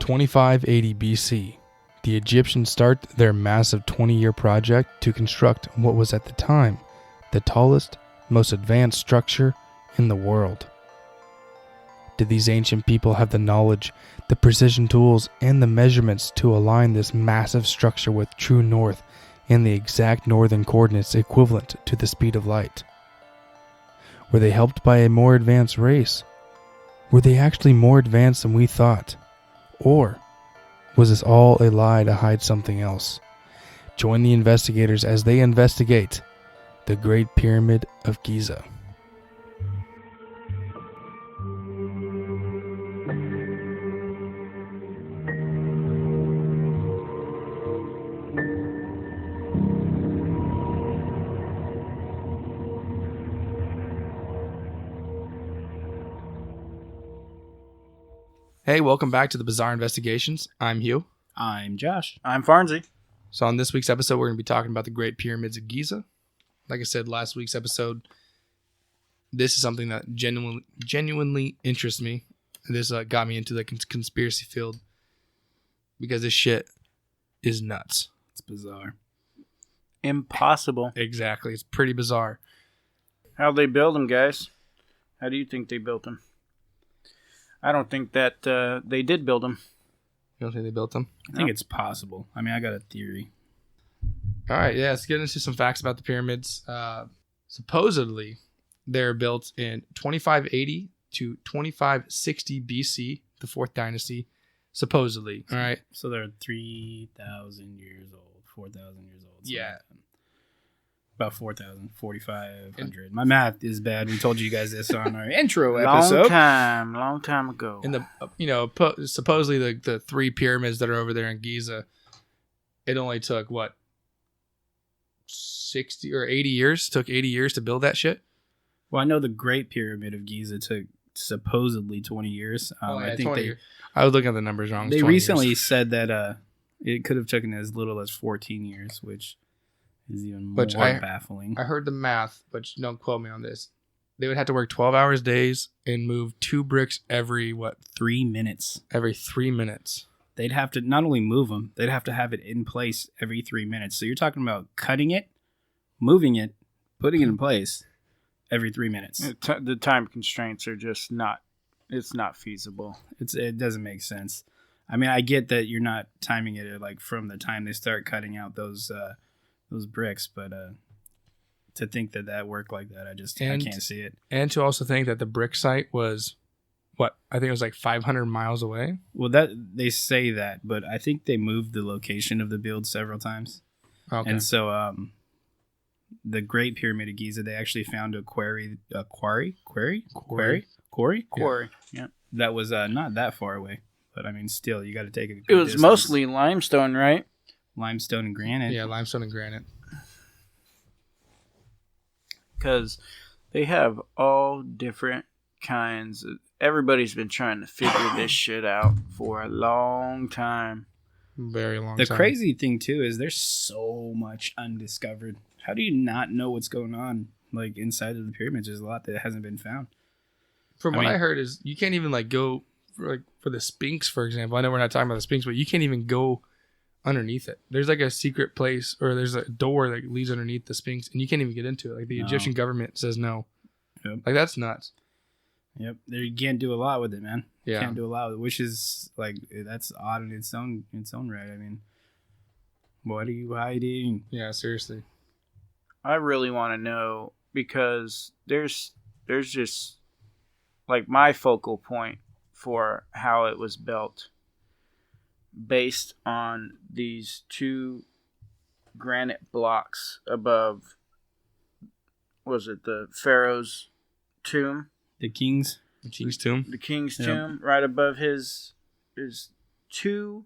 2580 BC, the Egyptians start their massive 20-year project to construct what was at the time the tallest, most advanced structure in the world. Did these ancient people have the knowledge, the precision tools, and the measurements to align this massive structure with true north and the exact northern coordinates equivalent to the speed of light? Were they helped by a more advanced race? Were they actually more advanced than we thought? Or was this all a lie to hide something else? Join the investigators as they investigate the Great Pyramid of Giza. Hey, welcome back to the Bizarre Investigations. I'm Hugh. I'm Josh. I'm Farnsey. So on this week's episode, we're going to be talking about the Great Pyramids of Giza. Like I said, last week's episode, this is something that genuinely interests me. This got me into the conspiracy field because this shit is nuts. It's bizarre. Impossible. Exactly. It's pretty bizarre. How'd they build them, guys? How do you think they built them? I don't think that they did build them. You don't think they built them? I think it's possible. I mean, I got a theory. All right, yeah, let's get into some facts about the pyramids. Supposedly, they're built in 2580 to 2560 BC, the 4th dynasty, supposedly. All right. So they're 3,000 years old, 4,000 years old. Yeah. About 4,000, 4,500. My math is bad. We told you guys this on our intro episode. Long time ago. And supposedly the 3 pyramids that are over there in Giza, it only took, 60 or 80 years? Took 80 years to build that shit? Well, I know the Great Pyramid of Giza took supposedly 20 years. I think 20 years. I was looking at the numbers wrong. They recently said that it could have taken as little as 14 years, which is even more baffling. I heard the math, but don't quote me on this. They would have to work 12 hours days and move 2 bricks every, 3 minutes. Every 3 minutes. They'd have to not only move them, they'd have to have it in place every 3 minutes. So you're talking about cutting it, moving it, putting it in place every 3 minutes. The time constraints are just not, it's not feasible. It doesn't make sense. I mean, I get that you're not timing it like from the time they start cutting out those bricks, but to think that worked like that, I can't see it. And to also think that the brick site was, I think it was like 500 miles away. Well, that they say that, but I think they moved the location of the build several times. Okay. And so the Great Pyramid of Giza, they actually found a quarry. Yeah. That was not that far away, but I mean, still, you got to take a good It was distance. mostly limestone, right? Limestone and granite. Yeah, limestone and granite. Because they have all different kinds. Everybody's been trying to figure this shit out for a long time. Very long time. The crazy thing, too, is there's so much undiscovered. How do you not know what's going on like inside of the pyramids? There's a lot that hasn't been found. From what I heard is you can't even go for the Sphinx, for example. I know we're not talking about the Sphinx, but you can't even go underneath it. There's like a secret place, or there's a door that leads underneath the Sphinx, and you can't even get into it. Like the Egyptian government says no. Yep. Like that's nuts. Yep, you can't do a lot with it, man. Yeah, you can't do a lot with it, which is like that's odd in its own right. I mean, what are you hiding? Yeah, seriously. I really want to know because there's just like my focal point for how it was built. Based on these 2 granite blocks above, was it the Pharaoh's tomb? The king's tomb? The king's tomb, right above his 2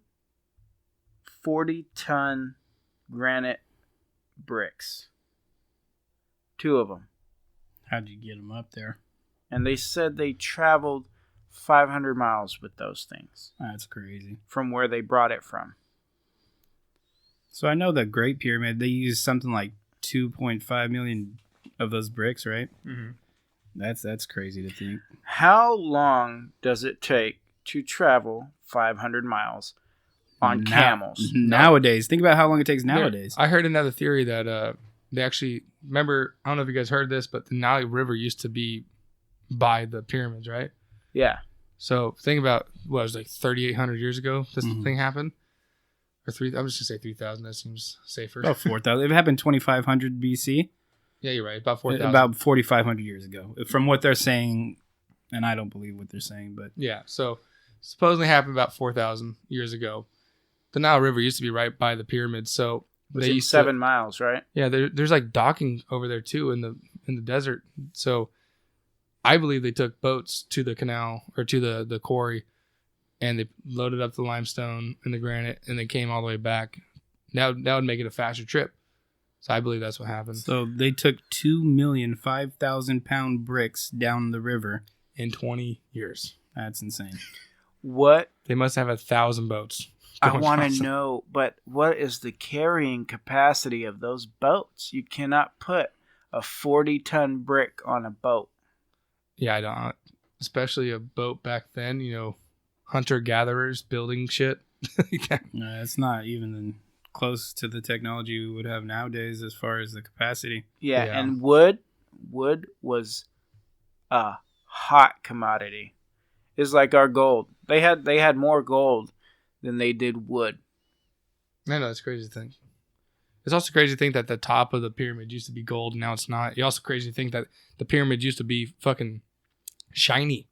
40-ton granite bricks. 2 of them. How'd you get them up there? And they said they traveled 500 miles with those things. That's crazy. From where they brought it from. So I know the Great Pyramid, they used something like 2.5 million of those bricks, right? Mm-hmm. That's crazy to think. How long does it take to travel 500 miles on camels. Nowadays. Think about how long it takes nowadays. I heard another theory that they actually, remember, I don't know if you guys heard this, but the Nile River used to be by the pyramids, right? Yeah. So think about, what, it was like 3,800 years ago this thing happened? Or I'm just going to say 3,000. That seems safer. About 4,000. It happened 2,500 BC. Yeah, you're right. About 4,000. About 4,500 years ago. From what they're saying, and I don't believe what they're saying, but... Yeah, so supposedly happened about 4,000 years ago. The Nile River used to be right by the pyramids, so... They used 7 miles, right? Yeah, there's like docking over there too in the desert. So I believe they took boats to the canal or to the quarry, and they loaded up the limestone and the granite, and they came all the way back. Now that would make it a faster trip. So I believe that's what happened. So they took 2,005,000 pound bricks down the river in 20 years. That's insane. What? They must have 1,000 boats. I want to know, but what is the carrying capacity of those boats? You cannot put a 40-ton brick on a boat. Yeah, I don't. Especially a boat back then, hunter-gatherers building shit. No, it's not even close to the technology we would have nowadays as far as the capacity. Yeah, and wood was a hot commodity. It's like our gold. They had more gold than they did wood. I know, it's crazy to think. It's also crazy to think that the top of the pyramid used to be gold, and now it's not. It's also crazy to think that the pyramid used to be fucking shiny.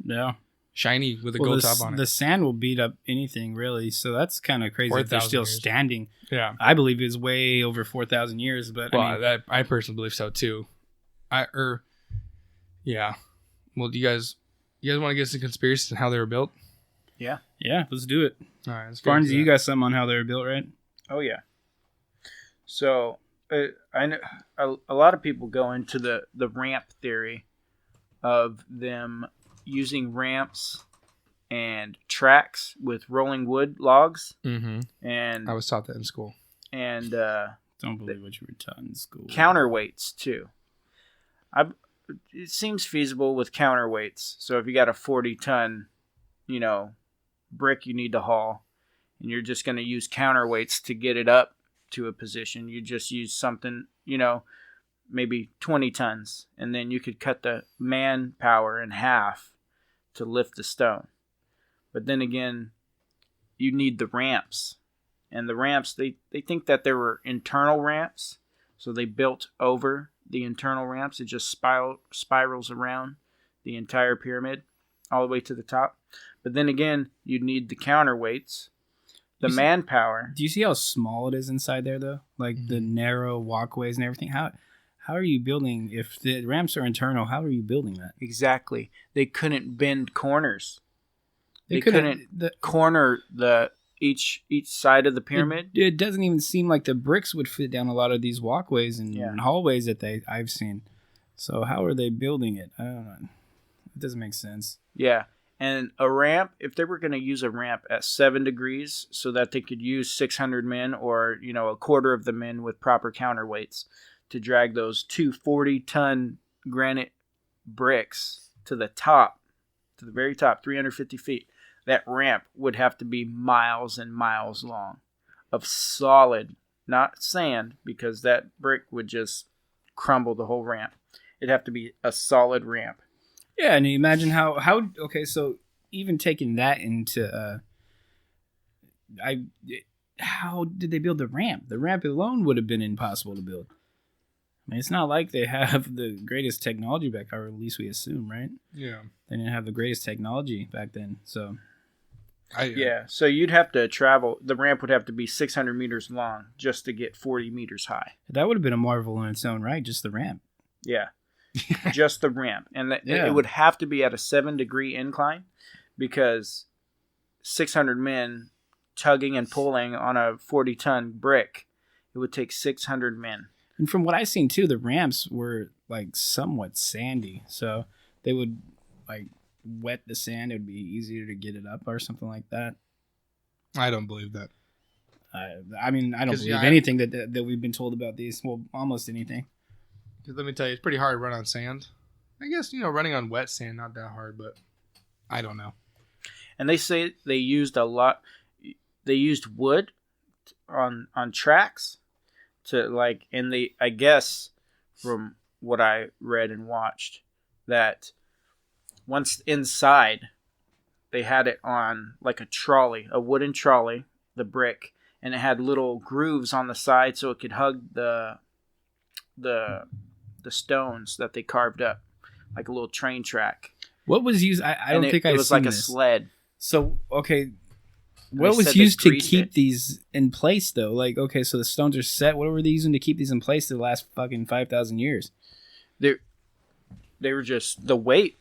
Yeah. Shiny with a gold top on it. The sand will beat up anything, really, so that's kind of crazy that they're still years. standing. Yeah. I believe it's way over 4,000 years, but I personally believe so, too. Yeah. Well, do you guys want to get some conspiracies on how they were built? Yeah. Yeah, let's do it. All right, let's Barnes, you got something on how they were built, right? Oh, yeah. So, I know a lot of people go into the ramp theory of them using ramps and tracks with rolling wood logs. Mm-hmm. And I was taught that in school. And don't believe what you were taught in school. Counterweights, too. It seems feasible with counterweights. So if you got a 40-ton, brick you need to haul, and you're just going to use counterweights to get it up to a position, you just use something, maybe 20 tons, and then you could cut the manpower in half to lift the stone. But then again, you need the ramps, and the ramps, they think that there were internal ramps, so they built over the internal ramps. It just spirals around the entire pyramid all the way to the top. But then again, you'd need the counterweights, the manpower. Do you see how small it is inside there, though? Like the narrow walkways and everything. How are you building? If the ramps are internal, how are you building that? Exactly. They couldn't bend corners. They couldn't corner each side of the pyramid. It doesn't even seem like the bricks would fit down a lot of these walkways and hallways that I've seen. So how are they building it? I don't know. It doesn't make sense. Yeah. And a ramp, if they were going to use a ramp at 7 degrees so that they could use 600 men or, a quarter of the men with proper counterweights to drag those 240-ton granite bricks to the top, to the very top, 350 feet, that ramp would have to be miles and miles long of solid, not sand, because that brick would just crumble the whole ramp. It'd have to be a solid ramp. Yeah, and imagine how okay, so even taking that into how did they build the ramp? The ramp alone would have been impossible to build. I mean, it's not like they have the greatest technology back, or at least we assume, right? Yeah. They didn't have the greatest technology back then, so so you'd have to travel. The ramp would have to be 600 meters long just to get 40 meters high. That would have been a marvel in its own right, just the ramp. Yeah. Just the ramp. And it would have to be at a 7-degree incline because 600 men tugging and pulling on a 40-ton brick, it would take 600 men. And from what I've seen, too, the ramps were, somewhat sandy. So they would, wet the sand. It would be easier to get it up or something like that. I don't believe that. I don't believe anything that we've been told about these. Well, almost anything. Let me tell you, it's pretty hard to run on sand. I guess, running on wet sand, not that hard, but I don't know. And they say they used a lot. They used wood on tracks to like, and I guess from what I read and watched, that once inside, they had it on like a trolley, a wooden trolley, the brick, and it had little grooves on the side so it could hug the stones that they carved up, like a little train track. What was used? I don't think it was like a sled. So okay, what was used to keep these in place though? Like, okay, so the stones are set. What were they using to keep these in place the last fucking 5,000 years? They were just the weight.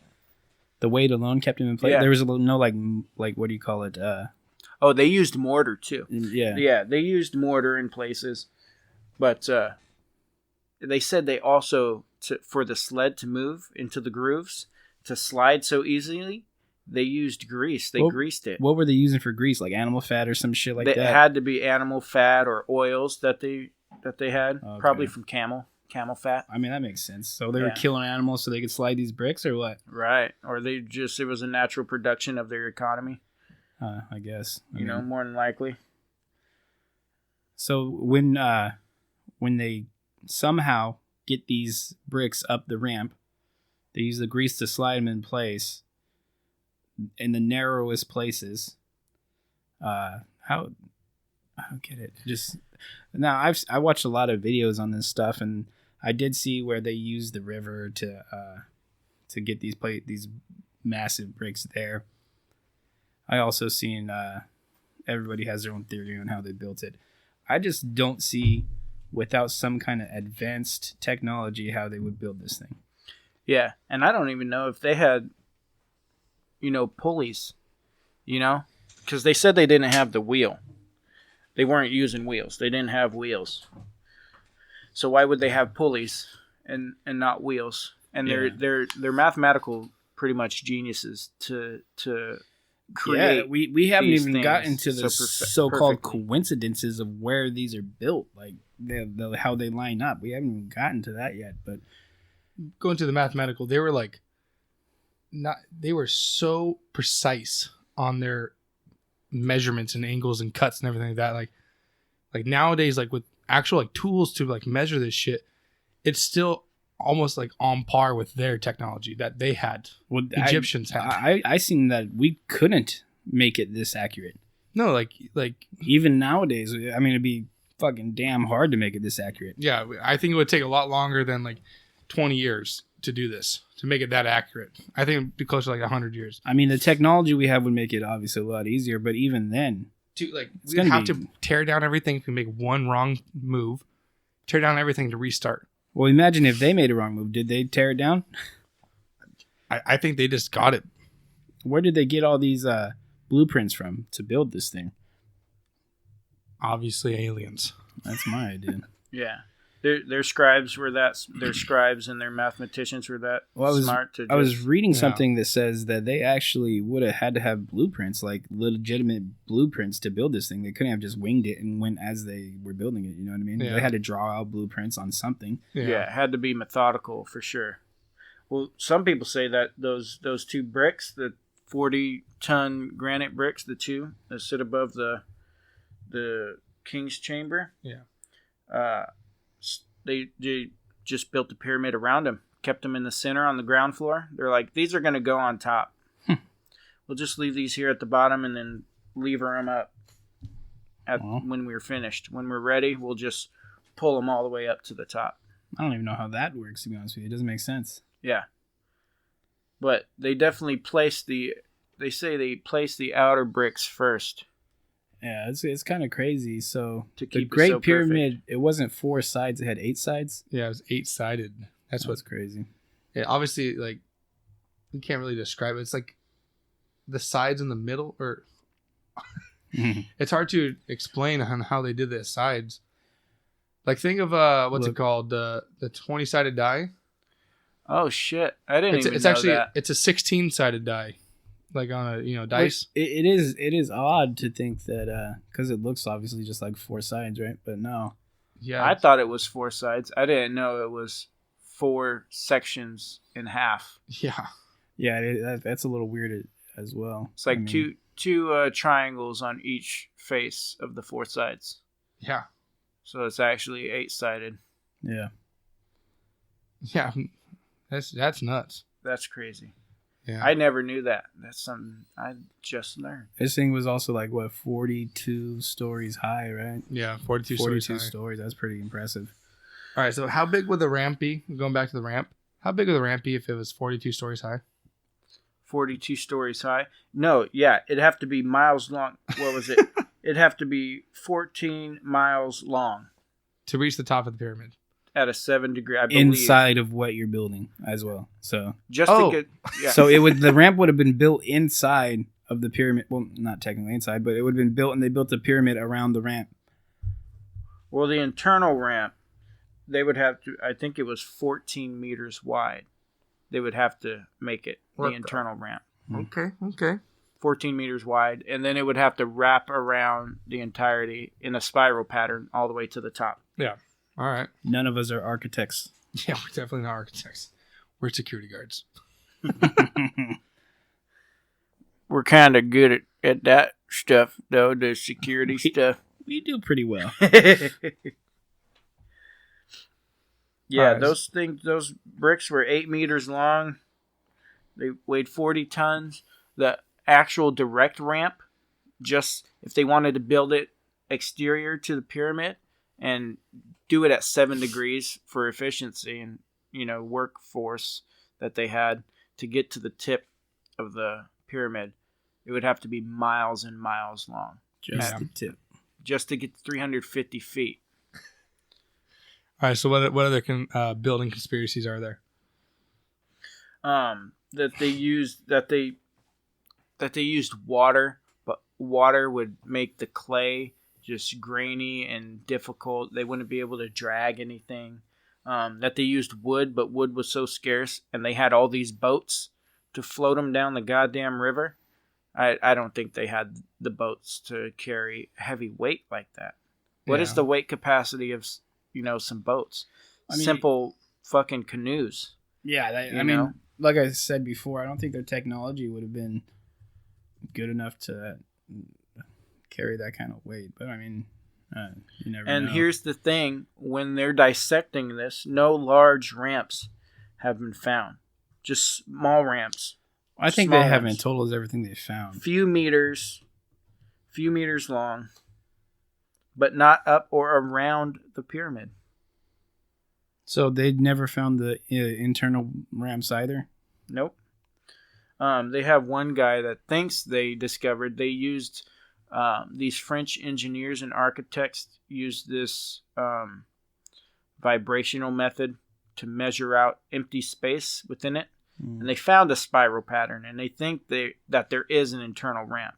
The weight alone kept them in place. Yeah. There was no like what do you call it? Oh, they used mortar too. Yeah, they used mortar in places, but they said they also for the sled to move into the grooves to slide so easily, they used grease. They greased it. What were they using for grease? Like animal fat or some shit like that? It had to be animal fat or oils that they had, okay. Probably from camel fat. I mean, that makes sense. So they were killing animals so they could slide these bricks, or what? Right. Or it was a natural production of their economy. I guess. I mean, more than likely. So when they somehow get these bricks up the ramp, they use the grease to slide them in place in the narrowest places. How? I don't get it. Just now, I watched a lot of videos on this stuff, and I did see where they use the river to get these massive bricks there. I also seen everybody has their own theory on how they built it. I just don't see, without some kind of advanced technology, how they would build this thing. Yeah, and I don't even know if they had, pulleys, because they said they didn't have the wheel. They weren't using wheels. They didn't have wheels. So why would they have pulleys and not wheels? And they're mathematical, pretty much geniuses to create. Yeah, we haven't even things gotten to the so-called perfectly. coincidences of where these are built, like how they line up. We haven't even gotten to that yet. But going to the mathematical, they were so precise on their measurements and angles and cuts and everything like that. Like nowadays, like with actual like tools to like measure this shit, it's still almost like on par with their technology that they had. Well, Egyptians had. I seen that we couldn't make it this accurate. No, like even nowadays, I mean, it'd be fucking damn hard to make it this accurate. Yeah, I think it would take a lot longer than like 20 years to do this, to make it that accurate. I think it'd be close to like 100 years. I mean, the technology we have would make it obviously a lot easier, but even then, we'd have to tear down everything if we make one wrong move, tear down everything to restart. Well, imagine if they made a wrong move. Did they tear it down? I think they just got it. Where did they get all these blueprints from to build this thing? Obviously aliens. That's my idea. Yeah. Their scribes were that. Their scribes and their mathematicians were that smart. I was reading something that says that they actually would have had to have blueprints, like legitimate blueprints, to build this thing. They couldn't have just winged it and went as they were building it. You know what I mean? Yeah. They had to draw out blueprints on something. Yeah, it had to be methodical for sure. Well, some people say that those two bricks, the 40-ton granite bricks, the two that sit above the king's chamber. Yeah. They just built the pyramid around them, kept them in the center on the ground floor. They're like, these are going to go on top. We'll just leave these here at the bottom and then lever them up when we're finished. When we're ready, we'll just pull them all the way up to the top. I don't even know how that works, to be honest with you. It doesn't make sense. Yeah. But they definitely placed the outer bricks first. Yeah, it's kind of crazy. So to keep the Great so Pyramid, perfect. It wasn't 4 sides; it had 8 sides. Yeah, it was 8-sided. That's what's crazy. Yeah, obviously, like you can't really describe it. It's like the sides in the middle, or it's hard to explain on how they did the sides. Like think of what's it called, the 20-sided die. Oh shit! I didn't even know that. It's a 16-sided die. Like on a dice. It is odd to think that because it looks obviously just like 4 sides, right? But no. Yeah, I thought it was 4 sides. I didn't know it was 4 sections in half. Yeah, that's a little weird as well. It's like two triangles on each face of the 4 sides. Yeah. So it's actually 8-sided. Yeah. Yeah. That's nuts. That's crazy. Yeah. I never knew that. That's something I just learned. This thing was also like, 42 stories high, right? Yeah, 42 stories. That's pretty impressive. All right, so how big would the ramp be? Going back to the ramp. How big would the ramp be if it was 42 stories high? 42 stories high? No, yeah. It'd have to be miles long. What was it? It'd have to be 14 miles long. To reach the top of the pyramid. At a 7 degree, I believe. Inside of what you're building as well. So just to get, yeah. So the ramp would have been built inside of the pyramid. Well, not technically inside, but it would have been built, and they built the pyramid around the ramp. Well, the internal ramp, they would have to, I think it was 14 meters wide. They would have to make it, the internal ramp. Okay. 14 meters wide, and then it would have to wrap around the entirety in a spiral pattern all the way to the top. Yeah. All right. None of us are architects. Yeah, we're definitely not architects. We're security guards. We're kind of good at that stuff, though, the security stuff. We do pretty well. Yeah, Right. those bricks were 8 meters long. They weighed 40 tons. The actual direct ramp, just if they wanted to build it exterior to the pyramid and do it at 7 degrees for efficiency and, workforce that they had to get to the tip of the pyramid, it would have to be miles and miles long. Just the tip. Just to get 350 feet. All right, so what other building conspiracies are there? That they used water, but water would make the clay just grainy and difficult. They wouldn't be able to drag anything. That they used wood, but wood was so scarce, and they had all these boats to float them down the goddamn river. I don't think they had the boats to carry heavy weight like that. What is the weight capacity of, some boats? Simple fucking canoes. Yeah, I mean, like I said before, I don't think their technology would have been good enough to carry that kind of weight. But I mean, you never know. And here's the thing: when they're dissecting this, no large ramps have been found. Just small ramps. I think they haven't told us everything they found. Few meters long, but not up or around the pyramid. So they'd never found the internal ramps either? Nope. They have one guy that thinks they discovered. They used these French engineers and architects used this vibrational method to measure out empty space within it. And they found a spiral pattern, and they think that there is an internal ramp.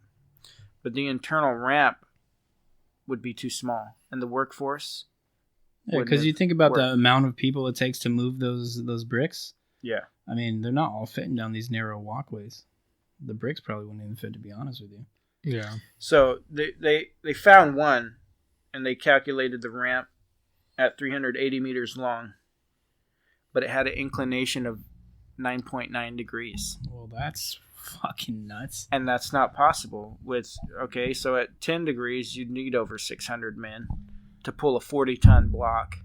But the internal ramp would be too small, and the workforce... Yeah, because you think about the amount of people it takes to move those bricks. Yeah. I mean, they're not all fitting down these narrow walkways. The bricks probably wouldn't even fit, to be honest with you. Yeah. So they found one, and they calculated the ramp at 380 meters long, but it had an inclination of 9.9 degrees. Well, that's fucking nuts. And that's not possible so at 10 degrees, you'd need over 600 men to pull a 40-ton block.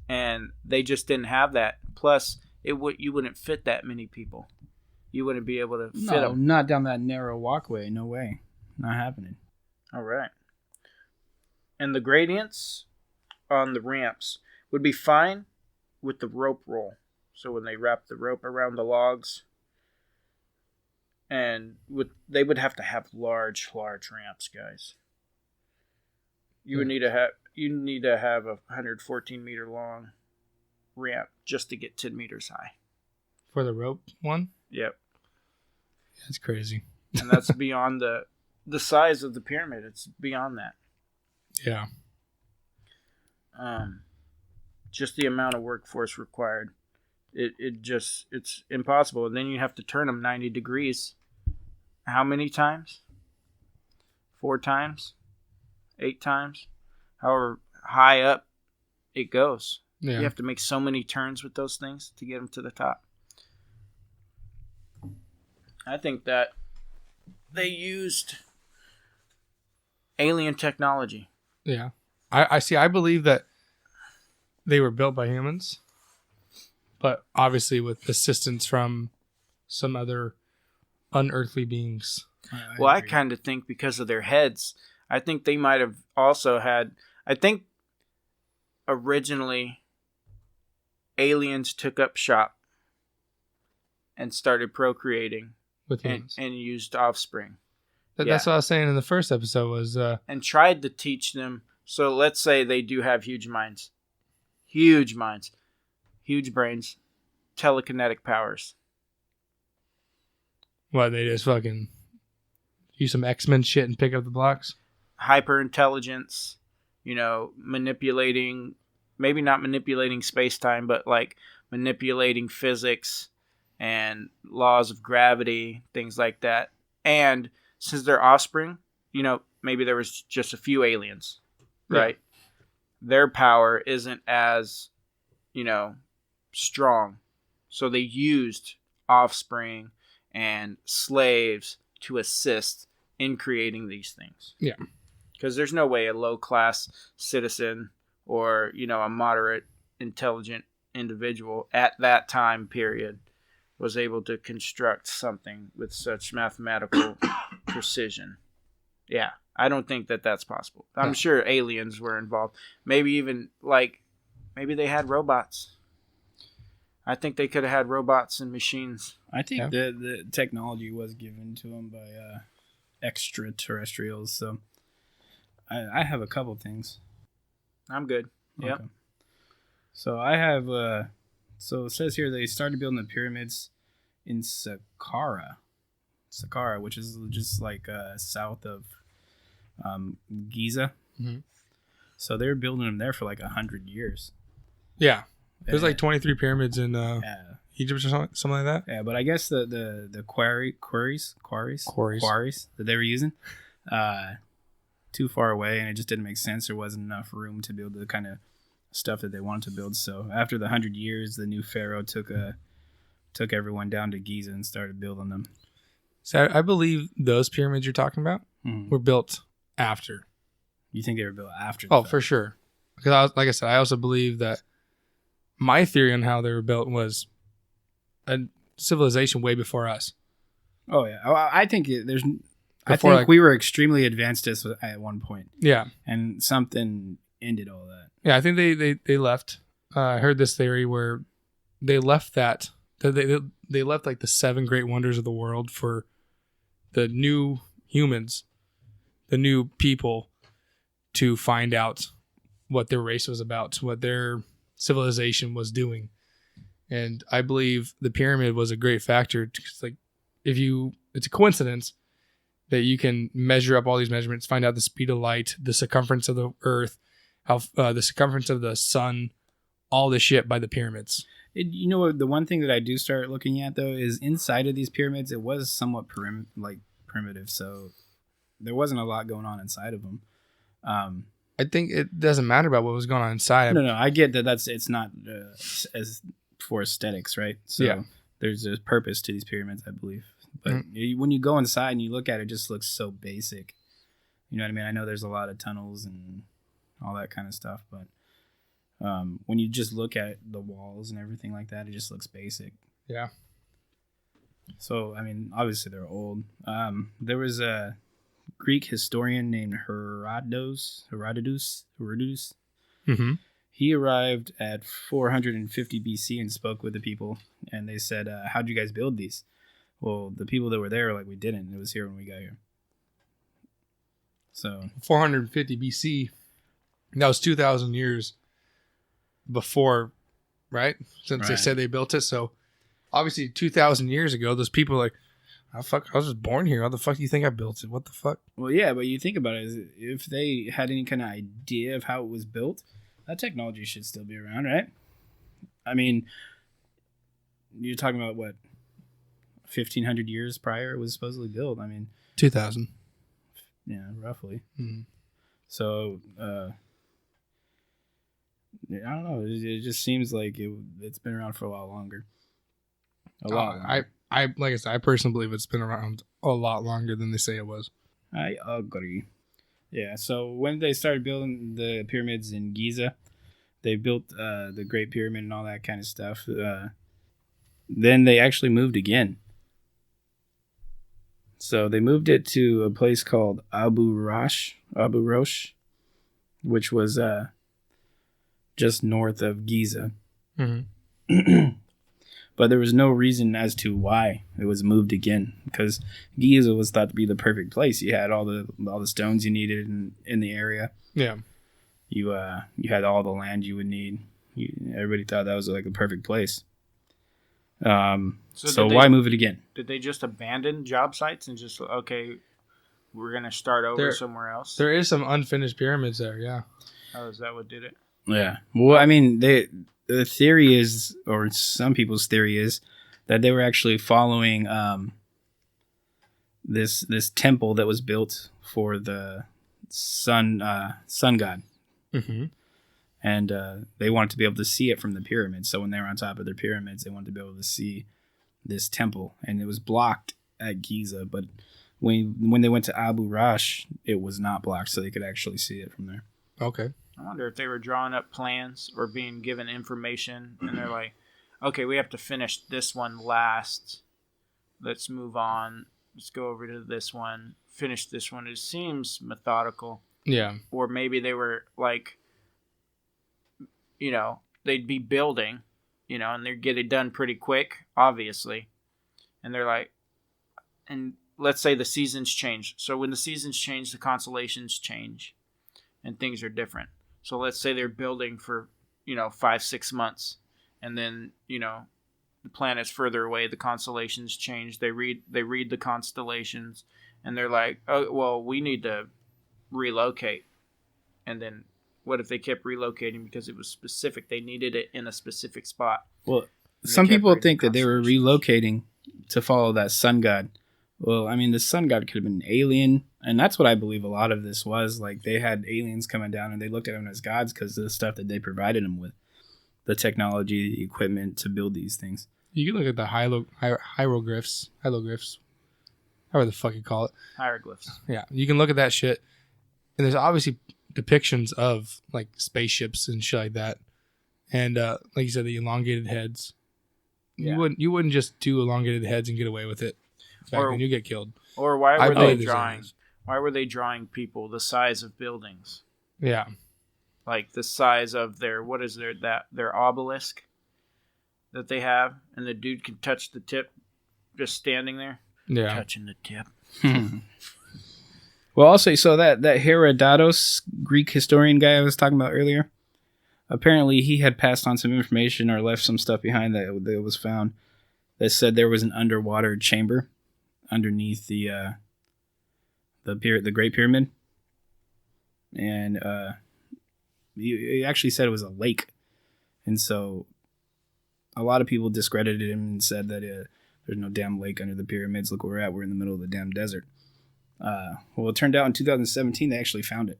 And they just didn't have that. Plus, you wouldn't fit that many people. You wouldn't be able to fit them. Not down that narrow walkway. No way. Not happening. All right. And the gradients on the ramps would be fine with the rope roll. So when they wrap the rope around the logs, and they would have to have large ramps, guys. You would need to have a 114 meter long ramp just to get 10 meters high. For the rope one? Yep. That's crazy. And that's beyond the size of the pyramid. It's beyond that. Yeah. Just the amount of workforce required. It's impossible. And then you have to turn them 90 degrees. How many times? 4 times? 8 times? However high up it goes. Yeah. You have to make so many turns with those things to get them to the top. I think that they used alien technology. Yeah. I see. I believe that they were built by humans, but obviously with assistance from some other unearthly beings. I kind of think because of their heads, I think they might have also had. I think originally aliens took up shop and started procreating With humans. and used offspring. That's what I was saying in the first episode was... and tried to teach them. So let's say they do have huge minds. Huge minds. Huge brains. Telekinetic powers. What, they just fucking use some X-Men shit and pick up the blocks? Hyper intelligence. Manipulating, maybe not manipulating space-time, but like manipulating physics and laws of gravity, things like that. And since they're offspring, maybe there was just a few aliens, right? Yeah. Their power isn't as, strong. So they used offspring and slaves to assist in creating these things. Yeah. Because there's no way a low-class citizen or, a moderate, intelligent individual at that time period was able to construct something with such mathematical precision. Yeah, I don't think that that's possible. I'm sure aliens were involved. Maybe even, maybe they had robots. I think they could have had robots and machines. I think the technology was given to them by extraterrestrials, so... I have a couple things. I'm good. Yep. Okay. So I have... so it says here they started building the pyramids in Saqqara, which is just south of Giza. Mm-hmm. So they were building them there for 100 years. Yeah. There's 23 pyramids in Egypt or something like that. Yeah, but I guess the quarries that they were using too far away, and it just didn't make sense. There wasn't enough room to build the kind of stuff that they wanted to build. So after the 100 years, the new pharaoh took everyone down to Giza and started building them. So I believe those pyramids you're talking about were built after. You think they were built after? For sure. Because like I said, I also believe that my theory on how they were built was a civilization way before us. Oh yeah, I think we were extremely advanced at one point. Yeah, and something ended all that. Yeah, I think they left. I heard this theory where they left that they left the 7 great wonders of the world for the new humans, the new people, to find out what their race was about, what their civilization was doing. And I believe the pyramid was a great factor because it's a coincidence that you can measure up all these measurements, find out the speed of light, the circumference of the earth, how the circumference of the sun, all this shit by the pyramids. The one thing that I do start looking at though is inside of these pyramids, it was somewhat primitive, so there wasn't a lot going on inside of them. I think it doesn't matter about what was going on inside. No, I get that. It's not as for aesthetics, right? So yeah. There's a purpose to these pyramids, I believe. But when you go inside and you look at it, it just looks so basic. You know what I mean? I know there's a lot of tunnels and all that kind of stuff, but when you just look at the walls and everything like that, it just looks basic. Yeah. So, I mean, obviously they're old. There was a Greek historian named Herodotus. Mm-hmm. He arrived at 450 BC and spoke with the people, and they said, how'd you guys build these? Well, the people that were there were we didn't. It was here when we got here. So 450 BC, that was 2,000 years before, right? Since they said they built it. So obviously 2,000 years ago, those people were like, oh, fuck, I was just born here. How the fuck do you think I built it? What the fuck? Well, yeah, but you think about it, if they had any kind of idea of how it was built, that technology should still be around, right? I mean, you're talking about what, 1,500 years prior it was supposedly built. I mean, 2,000. Yeah, roughly. Mm-hmm. So, I don't know. It just seems like it's been around for a lot longer. like I said, I personally believe it's been around a lot longer than they say it was. I agree. Yeah, so when they started building the pyramids in Giza, they built the Great Pyramid and all that kind of stuff. Then they actually moved again. So they moved it to a place called Abu Rosh, which was just north of Giza. Mm-hmm. But there was no reason as to why it was moved again, because Giza was thought to be the perfect place. You had all the stones you needed in the area. Yeah. You had all the land you would need. Everybody thought that was like a perfect place. So why move it again? Did they just abandon job sites and just, okay, we're going to start over somewhere else? There is some unfinished pyramids there, yeah. Oh, is that what did it? Yeah. Well, I mean, the theory is, or some people's theory is, that they were actually following this temple that was built for the sun god. Mm-hmm. And they wanted to be able to see it from the pyramids. So when they were on top of their pyramids, they wanted to be able to see this temple. And it was blocked at Giza. But when they went to Abu Rosh, it was not blocked, so they could actually see it from there. Okay. I wonder if they were drawing up plans or being given information. And they're like, okay, we have to finish this one last. Let's move on. Let's go over to this one. Finish this one. It seems methodical. Yeah. Or maybe they were like, they'd be building, and they'd get it done pretty quick, obviously. And they're like, and let's say the seasons change. So when the seasons change, the constellations change and things are different. So let's say they're building for, 5-6 months. And then, the planet's further away, the constellations change. They read the constellations and they're like, oh, well, we need to relocate. And then what if they kept relocating because it was specific? They needed it in a specific spot. Well, some people think that they were relocating to follow that sun god. Well, I mean, the sun god could have been an alien, and that's what I believe a lot of this was. Like, they had aliens coming down, and they looked at them as gods because of the stuff that they provided them with. The technology, the equipment to build these things. You can look at the hieroglyphs, however the fuck you call it. Hieroglyphs. Yeah, you can look at that shit, and there's obviously depictions of like spaceships and shit like that, and like you said, the elongated heads. Yeah. You wouldn't just do elongated heads and get away with it. Or you get killed. Or why were they drawing people the size of buildings? Yeah, like the size of their their obelisk that they have, and the dude can touch the tip just standing there. Yeah, touching the tip. Well, also, so that Herodotus, Greek historian guy I was talking about earlier, apparently he had passed on some information or left some stuff behind that was found that said there was an underwater chamber underneath the Great Pyramid, and he actually said it was a lake, and so a lot of people discredited him and said that there's no damn lake under the pyramids. Look where we're at. We're in the middle of the damn desert. Well, it turned out in 2017 they actually found it.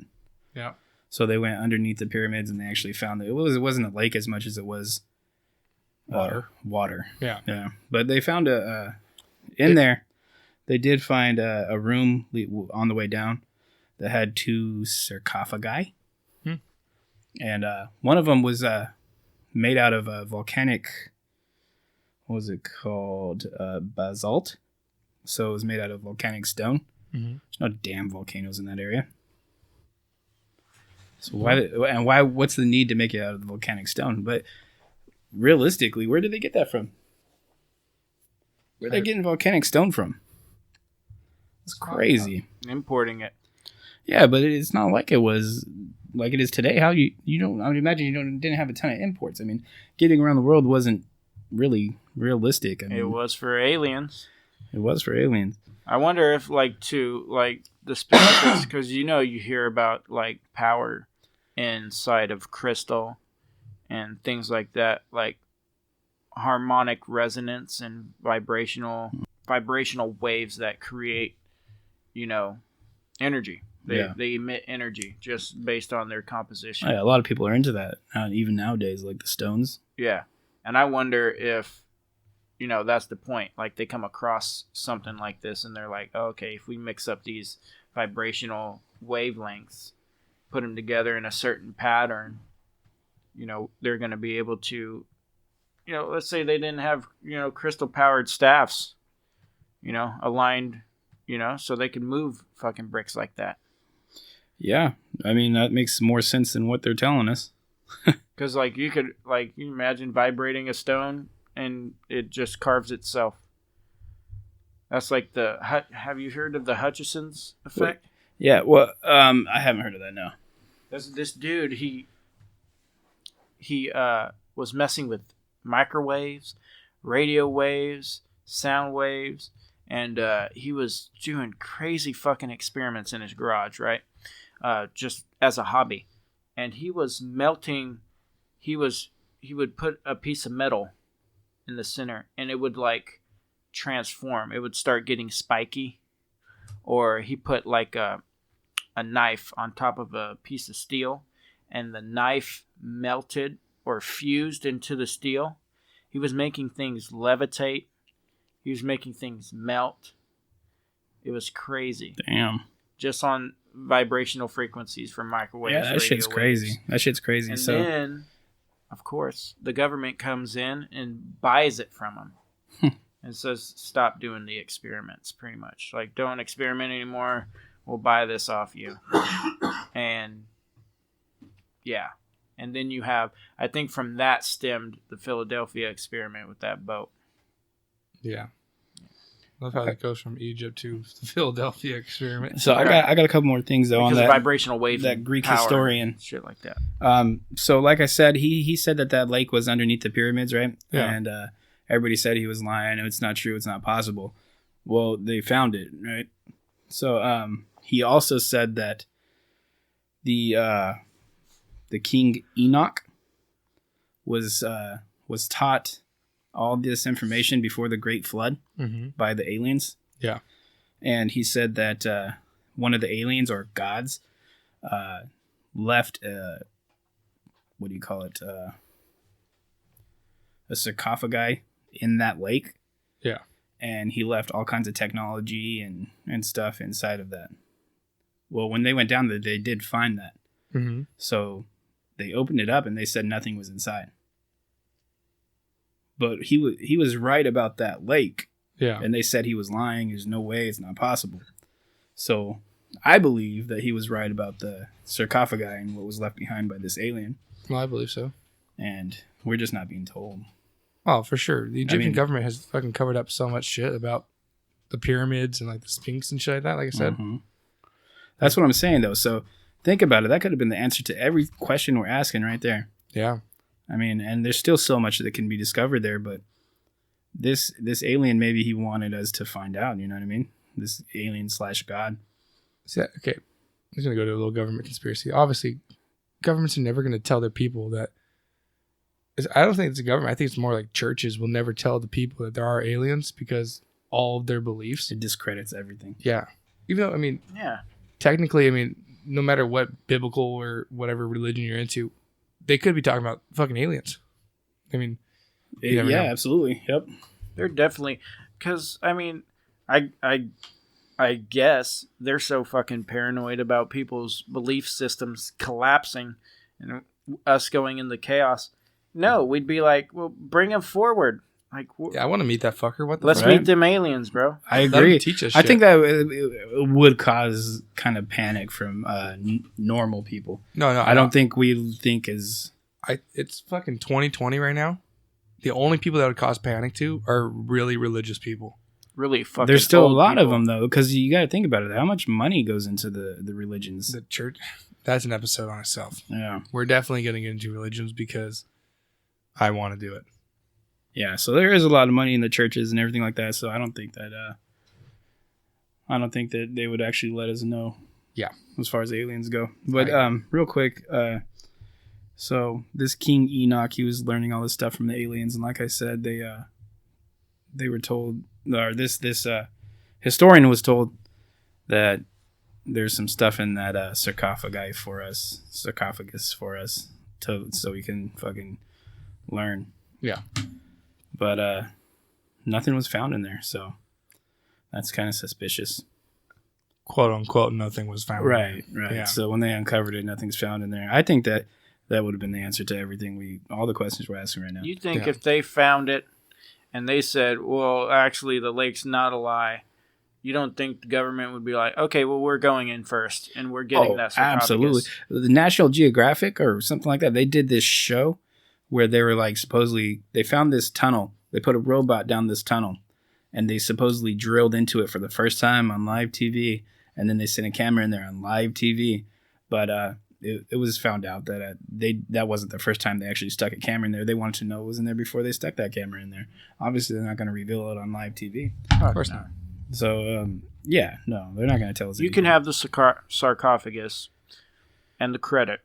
Yeah. So they went underneath the pyramids and they actually found it. It wasn't a lake as much as it was water. Yeah. Yeah. But they found in there. They did find a room on the way down that had 2 sarcophagi, and one of them was made out of a volcanic. What was it called? Basalt. So it was made out of volcanic stone. Mm-hmm. There's no damn volcanoes in that area. So why? What's the need to make it out of the volcanic stone? But realistically, where did they get that from? Where are they getting volcanic stone from? It's crazy. Importing it. Yeah, but it's not like it was like it is today. How you don't? I would imagine didn't have a ton of imports. I mean, getting around the world wasn't really realistic. I mean, it was for aliens. It was for aliens. I wonder if the specifics, because you hear about like power inside of crystal and things like that, like harmonic resonance and vibrational waves that create, energy. They emit energy just based on their composition. Yeah, a lot of people are into that, even nowadays, like the Stones. Yeah, and I wonder if that's the point. Like, they come across something like this, and they're like, oh, okay, if we mix up these vibrational wavelengths, put them together in a certain pattern, they're going to be able to, let's say they didn't have, crystal-powered staffs, aligned, so they can move fucking bricks like that. Yeah, I mean, that makes more sense than what they're telling us. Because, like, you imagine vibrating a stone and it just carves itself. That's like have you heard of the Hutchison's effect? Yeah, well, I haven't heard of that, no. This dude, he was messing with microwaves, radio waves, sound waves, and he was doing crazy fucking experiments in his garage, right? Just as a hobby. And he was melting, he would put a piece of metal in the center, and it would like transform. It would start getting spiky. Or he put like a knife on top of a piece of steel, and the knife melted or fused into the steel. He was making things levitate. He was making things melt. It was crazy. Damn. Just on vibrational frequencies from microwaves. Yeah, that shit's crazy. That shit's crazy. And then, of course, the government comes in and buys it from him. And says, stop doing the experiments, pretty much. Like, don't experiment anymore. We'll buy this off you. And, yeah. And then you have, I think from that stemmed the Philadelphia experiment with that boat. Yeah. I love how that goes from Egypt to the Philadelphia experiment. So I got a couple more things, though, because on that. Vibrational wave, that Greek historian. Shit like that. So, like I said, he said that lake was underneath the pyramids, right? Yeah. And everybody said he was lying. It's not true. It's not possible. Well, they found it, right? So he also said that the King Enoch was taught all this information before the Great Flood by the aliens. Yeah. And he said that one of the aliens or gods left what do you call it? A sarcophagi in that lake. Yeah. And he left all kinds of technology and stuff inside of that. Well, when they went down there, they did find that. Mm-hmm. So they opened it up and they said nothing was inside. But he was right about that lake. Yeah. And they said he was lying. There's no way. It's not possible. So I believe that he was right about the sarcophagi and what was left behind by this alien. Well, I believe so. And we're just not being told. Oh, for sure. The Egyptian government has fucking covered up so much shit about the pyramids and like the Sphinx and shit like that, like I said. Mm-hmm. That's what I'm saying, though. So think about it. That could have been the answer to every question we're asking right there. Yeah. I mean, and there's still so much that can be discovered there, but this alien, maybe he wanted us to find out, you know what I mean? This alien/god. So, okay. I'm just going to go to a little government conspiracy. Obviously, governments are never going to tell their people that. I don't think it's a government. I think it's more like churches will never tell the people that there are aliens because all of their beliefs. It discredits everything. Yeah. Even though, I mean, yeah, technically, I mean, no matter what biblical or whatever religion you're into, they could be talking about fucking aliens. I mean, yeah, absolutely. Yep. They're definitely, because, I mean, I guess they're so fucking paranoid about people's belief systems collapsing and us going into chaos. No, we'd be like, well, bring them forward. Like, yeah, I want to meet that fucker. What the let's fuck? meet them aliens, bro. I agree. Teach us I shit. think that it would cause kind of panic from normal people. No, I don't think we think as... It's fucking 2020 right now. The only people that would cause panic to are really religious people. Really fucking There's still a old lot people. of them, though, because you got to think about it. How much money goes into the religions? The church, that's an episode on itself. Yeah. We're definitely getting into religions because I want to do it. Yeah, so there is a lot of money in the churches and everything like that, so I don't think that they would actually let us know. Yeah. As far as aliens go. But real quick, so this King Enoch, he was learning all this stuff from the aliens, and like I said, they were told, or this historian was told that there's some stuff in that sarcophagus for us, so we can fucking learn. Yeah. But nothing was found in there. So that's kind of suspicious. Quote unquote, nothing was found. Right. Yeah. So when they uncovered it, nothing's found in there. I think that would have been the answer to everything all the questions we're asking right now. You think if they found it and they said, well, actually the lake's not a lie, you don't think the government would be like, okay, well, we're going in first and we're getting that sarcophagus? Absolutely. The National Geographic or something like that, they did this show where they were like, supposedly, they found this tunnel. They put a robot down this tunnel and they supposedly drilled into it for the first time on live TV. And then they sent a camera in there on live TV. But it was found out that that wasn't the first time they actually stuck a camera in there. They wanted to know what was in there before they stuck that camera in there. Obviously, they're not going to reveal it on live TV. Of course not. So, no, they're not going to tell us. You can have the sarcophagus and the credit.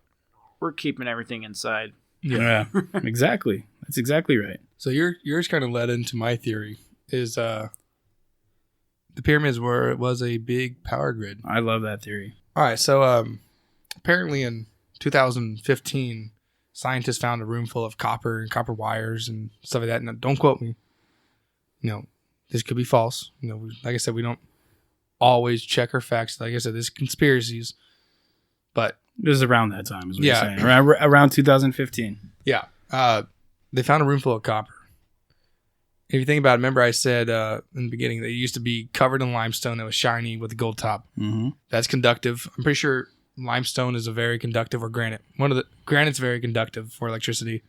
We're keeping everything inside. Yeah, exactly. That's exactly right. So yours kind of led into my theory is the pyramids was a big power grid. I love that theory. All right, so apparently in 2015, scientists found a room full of copper and copper wires and stuff like that. Now, don't quote me. This could be false. Like I said, we don't always check our facts. Like I said, there's conspiracies, but it was around that time, is what you're saying. Around 2015. Yeah. They found a room full of copper. If you think about it, remember I said in the beginning that it used to be covered in limestone that was shiny with a gold top. Mm-hmm. That's conductive. I'm pretty sure limestone is a very conductive, or granite. Granite's very conductive for electricity.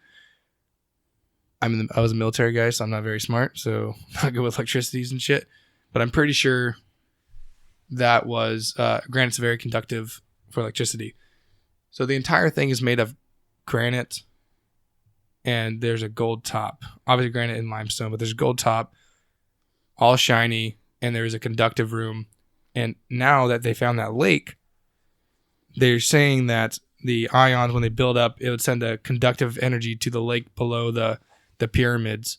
I was a military guy, so I'm not very smart, so I'm not good with electricities and shit. But I'm pretty sure that was granite's very conductive for electricity. So the entire thing is made of granite, and there's a gold top. Obviously granite and limestone, but there's a gold top, all shiny, and there's a conductive room. And now that they found that lake, they're saying that the ions, when they build up, it would send a conductive energy to the lake below the pyramids,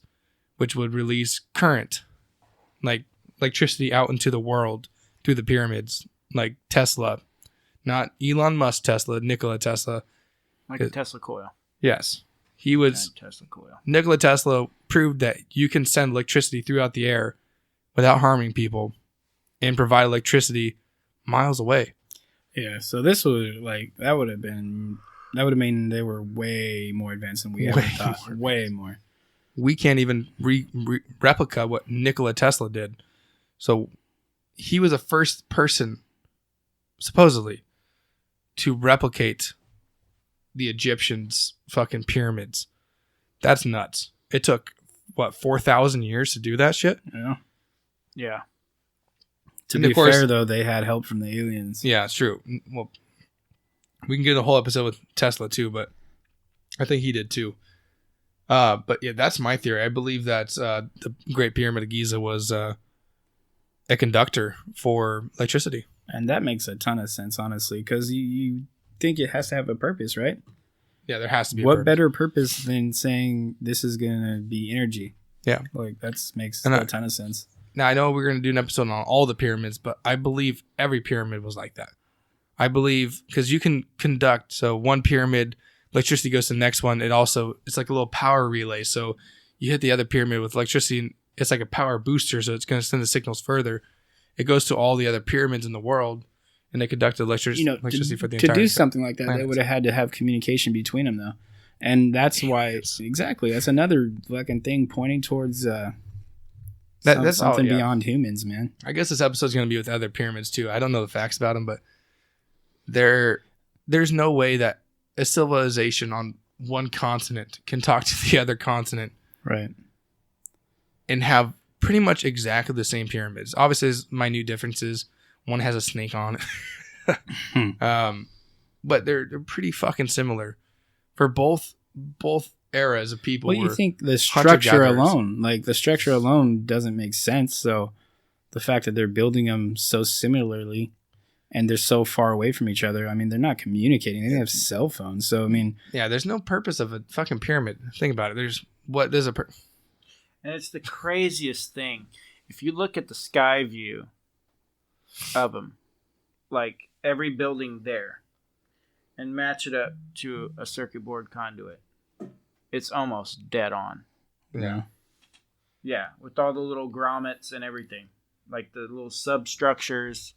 which would release current, like electricity out into the world through the pyramids, like Tesla. Not Elon Musk Tesla, Nikola Tesla. Like a Tesla coil. Yes. He was... Tesla coil. Nikola Tesla proved that you can send electricity throughout the air without harming people and provide electricity miles away. Yeah, so this was that would have mean they were way more advanced than we ever thought. Way more. We can't even replica what Nikola Tesla did. So he was the first person, supposedly, to replicate the Egyptians' fucking pyramids. That's nuts. It took, 4,000 years to do that shit? Yeah. Yeah. To be fair, though, they had help from the aliens. Yeah, it's true. Well, we can get a whole episode with Tesla, too, but I think he did, too. But yeah, that's my theory. I believe that the Great Pyramid of Giza was a conductor for electricity. And that makes a ton of sense, honestly, because you think it has to have a purpose, right? Yeah, there has to be a purpose. What better purpose than saying this is going to be energy? Yeah. That makes a ton of sense. Now, I know we're going to do an episode on all the pyramids, but I believe every pyramid was like that. I believe, because you can conduct, so one pyramid, electricity goes to the next one. It's like a little power relay. So you hit the other pyramid with electricity, and it's like a power booster, so it's going to send the signals further. It goes to all the other pyramids in the world, and they conduct electricity for the entire... To do something like that, planet. They would have had to have communication between them, though. And that's why... Exactly. That's another fucking thing pointing towards... that's something beyond humans, man. I guess this episode's going to be with other pyramids too. I don't know the facts about them, but there's no way that a civilization on one continent can talk to the other continent, right, and have pretty much exactly the same pyramids. Obviously, there's minute differences. One has a snake on it, but they're pretty fucking similar for both eras of people. Well, you think the structure alone doesn't make sense. So the fact that they're building them so similarly and they're so far away from each other, I mean, they're not communicating. They have cell phones. So, I mean... Yeah, there's no purpose of a fucking pyramid. Think about it. And it's the craziest thing. If you look at the sky view of them, like every building there, and match it up to a circuit board conduit, it's almost dead on. Yeah. Yeah, with all the little grommets and everything. Like the little substructures,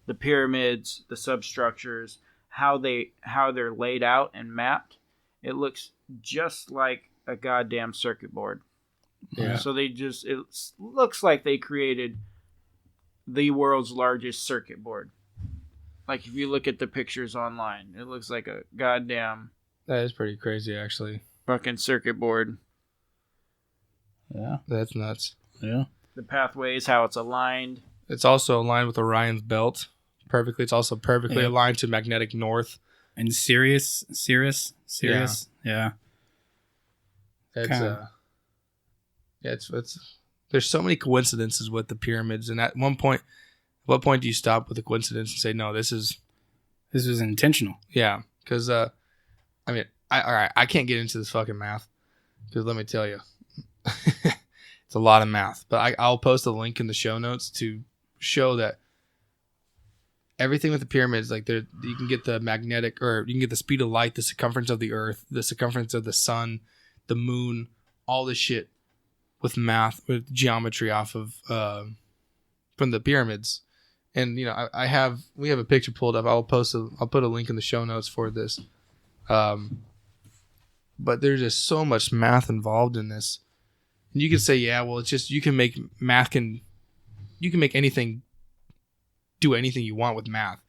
the pyramids, the substructures, how they're laid out and mapped. It looks just like a goddamn circuit board. Yeah. So it looks like they created the world's largest circuit board. Like if you look at the pictures online, it looks like a goddamn That is pretty crazy, actually. fucking circuit board. Yeah. That's nuts. Yeah. The pathways, how it's aligned. It's also aligned with Orion's belt perfectly. It's also perfectly aligned to magnetic north. And Sirius. Yeah. It's there's so many coincidences with the pyramids, and at what point do you stop with the coincidence and say, no, this was intentional? Yeah, because all right, I can't get into this fucking math, because let me tell you, it's a lot of math. But I'll post a link in the show notes to show that everything with the pyramids, like you can get the magnetic, or you can get the speed of light, the circumference of the Earth, the circumference of the sun, the moon, all this shit with math, with geometry off of from the pyramids. And we have a picture pulled up. I'll put a link in the show notes for this. But there's just so much math involved in this. And you can say, yeah, well, it's just you can make anything do anything you want with math.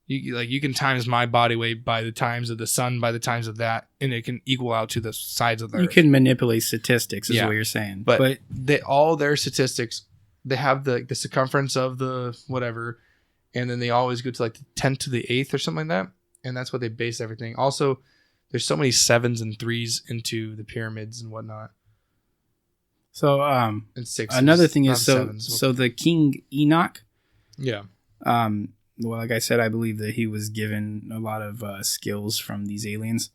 You can times my body weight by the times of the sun, by the times of that, and it can equal out to the sides of the Earth. You can manipulate statistics, is what you're saying. But all their statistics, they have the circumference of the whatever, and then they always go to like the 10 to the 8th or something like that, and that's what they base everything. Also, there's so many 7s and 3s into the pyramids and whatnot. So, and 6s. another thing is, sevens. So the King Enoch, yeah. Well, like I said, I believe that he was given a lot of skills from these aliens.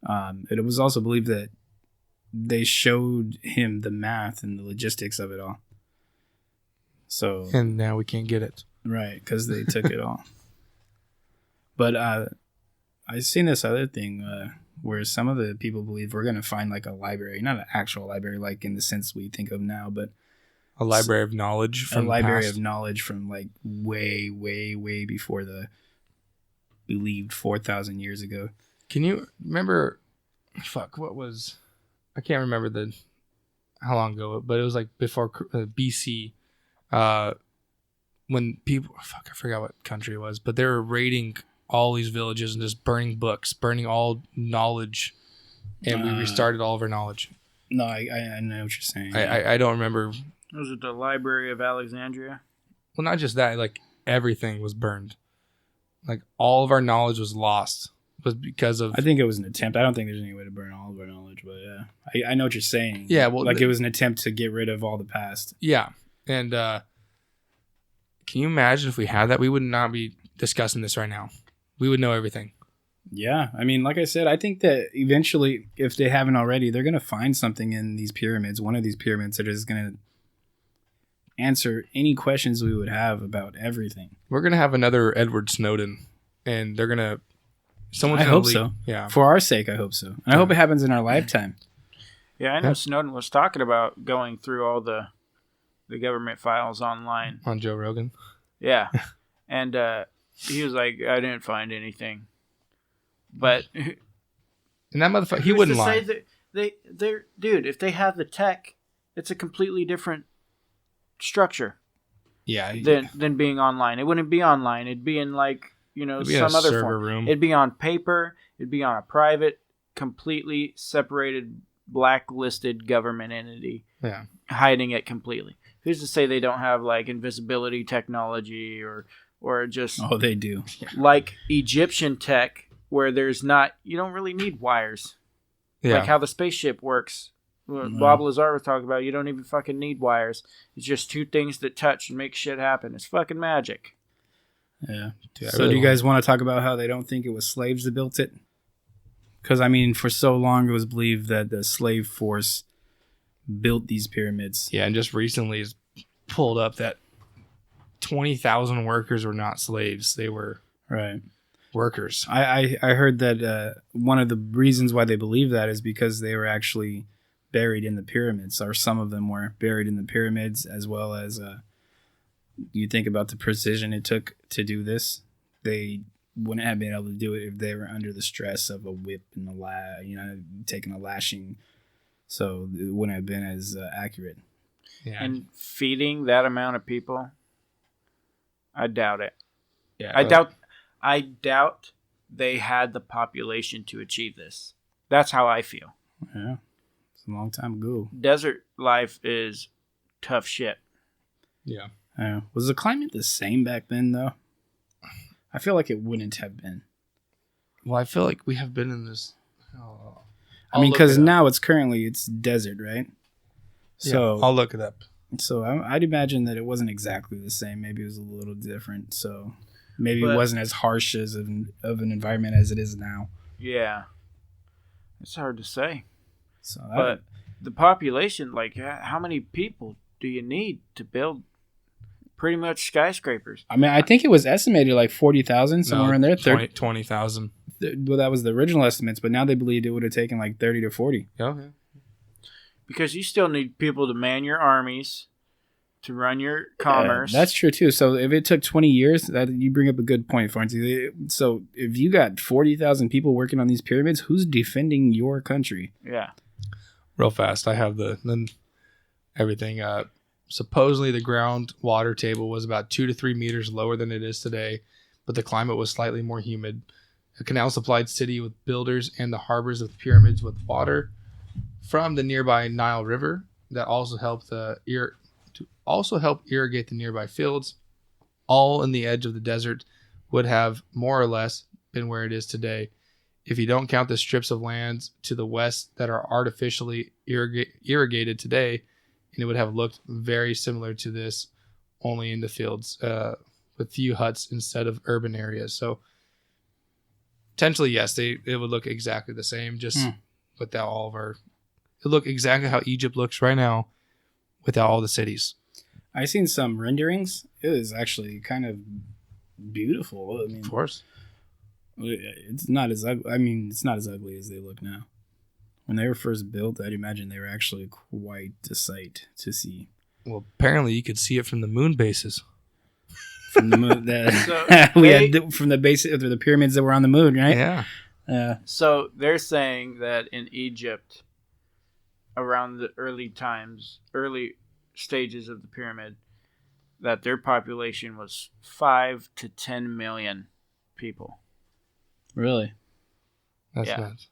It was also believed that they showed him the math and the logistics of it all. So, and now we can't get it. Right, because they took it all. But I've seen this other thing where some of the people believe we're going to find like a library, not an actual library like in the sense we think of now, but a library of knowledge from like way, way, way before the believed 4,000 years ago. Can you remember? What was? I can't remember how long ago, but it was like before BC. When people, I forgot what country it was, but they were raiding all these villages and just burning books, burning all knowledge, and we restarted all of our knowledge. No, I know what you're saying. I don't remember. Was it the Library of Alexandria? Well, not just that, like everything was burned. Like all of our knowledge was lost. Was because of. I think it was an attempt. I don't think there's any way to burn all of our knowledge, but yeah, I know what you're saying. Yeah, well, like it was an attempt to get rid of all the past. Yeah, and can you imagine if we had that? We would not be discussing this right now. We would know everything. Yeah, I mean, like I said, I think that eventually, if they haven't already, they're going to find something in these pyramids, one of these pyramids that is going to answer any questions we would have about everything. We're going to have another Edward Snowden, and they're going to... I hope so. Yeah. For our sake, I hope so. And I hope it happens in our lifetime. Yeah, I know Snowden was talking about going through all the government files online. On Joe Rogan? Yeah. And he was like, I didn't find anything. But... And that motherfucker, he wouldn't lie. They're dude, if they have the tech, it's a completely different structure. Yeah. Than being online. It wouldn't be online. It'd be in like, some other form. Room. It'd be on paper. It'd be on a private, completely separated, blacklisted government entity. Yeah. Hiding it completely. Who's to say they don't have like invisibility technology or just... Oh, they do. Like Egyptian tech where you don't really need wires. Yeah. Like how the spaceship works. Bob Lazar was talking about, you don't even fucking need wires. It's just two things that touch and make shit happen. It's fucking magic. Yeah. Dude, so do you guys want to talk about how they don't think it was slaves that built it? Because, I mean, for so long it was believed that the slave force built these pyramids. Yeah, and just recently it's pulled up that 20,000 workers were not slaves. They were workers. I heard that one of the reasons why they believe that is because they were actually buried in the pyramids, or some of them were buried in the pyramids, as well as you think about the precision it took to do this. They wouldn't have been able to do it if they were under the stress of a whip and taking a lashing. So it wouldn't have been as accurate. Yeah. And feeding that amount of people, I doubt it. Yeah. I doubt they had the population to achieve this. That's how I feel. Yeah. It's a long time ago. Desert life is tough shit. Yeah. Was the climate the same back then, though? I feel like it wouldn't have been. Well, I feel like we have been in this. I mean, because now it's desert, right? So yeah, I'll look it up. So I'd imagine that it wasn't exactly the same. Maybe it was a little different. So maybe it wasn't as harsh of an environment as it is now. Yeah. It's hard to say. So but the population, like, how many people do you need to build pretty much skyscrapers? I mean, I think it was estimated like 40,000, somewhere in there. 20,000. Well, that was the original estimates, but now they believed it would have taken like 30 to 40. Okay. Because you still need people to man your armies, to run your commerce. That's true too. So if it took 20 years, that you bring up a good point, Farnsey. So if you got 40,000 people working on these pyramids, who's defending your country? Yeah. Real fast, I have everything. Supposedly the groundwater table was about 2 to 3 meters lower than it is today, but the climate was slightly more humid. A canal supplied city with builders and the harbors of the pyramids with water from the nearby Nile River that also helped irrigate the nearby fields. All in the edge of the desert would have more or less been where it is today, if you don't count the strips of lands to the west that are artificially irrigated today, and it would have looked very similar to this, only in the fields, with few huts instead of urban areas. So potentially, yes, it would look exactly the same, just without all of our... It look exactly how Egypt looks right now, without all the cities. I seen some renderings. It was actually kind of beautiful. I mean, Of course. It's not as ugly. I mean, it's not as ugly as they look now. When they were first built, I'd imagine they were actually quite a sight to see. Well, apparently you could see it from the moon bases. From the moon, from the base of the pyramids that were on the moon, right? Yeah. So they're saying that in Egypt, around the early stages of the pyramid, that their population was 5 to 10 million people. Really? That's nuts.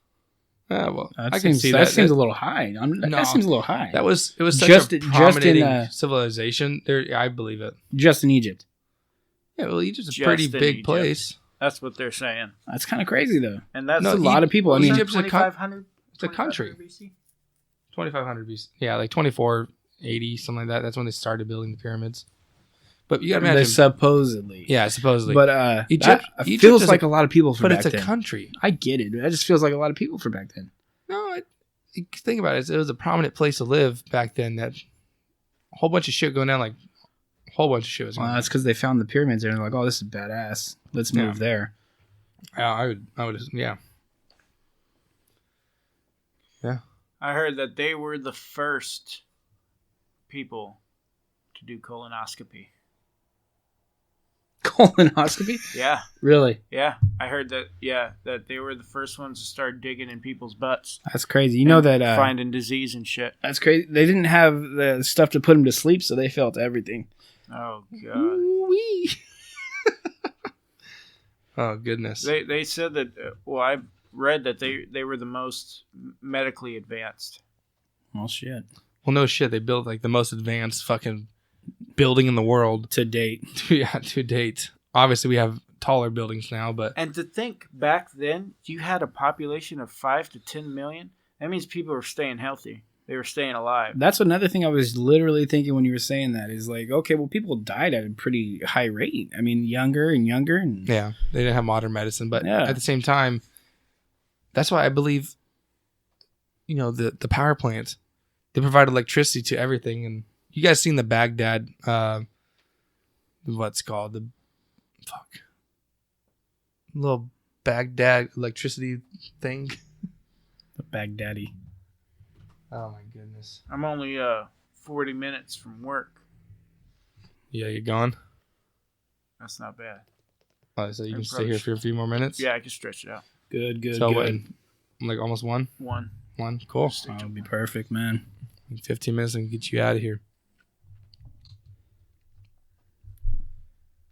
Well, that I seems, can see that. that. Seems a little high. That seems a little high. It was such a prominent civilization. I believe it. Just in Egypt. Yeah, well, Egypt's a pretty big place. That's what they're saying. That's kind of crazy, though. And that's a lot of people. I mean, Egypt's 2,500. It's a country. 2,500 BC. Yeah, like 2480, something like that. That's when they started building the pyramids. But you got to imagine. Supposedly. Yeah, supposedly. But Egypt feels like a lot of people for back then. But it's a country. I get it. It just feels like a lot of people for back then. No, think about it. It was a prominent place to live back then. That a whole bunch of shit going down, like a whole bunch of shit was going on. That's because they found the pyramids there and they're like, oh, this is badass. Let's move there. I would, yeah. Yeah. I heard that they were the first people to do colonoscopy. Colonoscopy? Yeah. Really? Yeah. I heard that, that they were the first ones to start digging in people's butts. That's crazy. You know that... finding disease and shit. That's crazy. They didn't have the stuff to put them to sleep, so they felt everything. Oh, God. Ooh-wee. Oh, goodness. They said that... I read that they were the most medically advanced. Well, shit. Well, no shit. They built like the most advanced fucking building in the world to date. To date. Obviously, we have taller buildings now, but... And to think back then, you had a population of 5 to 10 million. That means people were staying healthy. They were staying alive. That's another thing I was literally thinking when you were saying that is like, okay, well, people died at a pretty high rate. I mean, younger and younger. And... Yeah, they didn't have modern medicine, but at the same time, that's why I believe, the power plants, they provide electricity to everything. And you guys seen the Baghdad, what's called the little Baghdad electricity thing? The Baghdadi. Oh my goodness. I'm only 40 minutes from work. Yeah, you gone? That's not bad. Oh, so you can stay here for a few more minutes? Yeah, I can stretch it out. Good. So what? Like almost one? One. Cool. That would be perfect, man. In 15 minutes and get you out of here.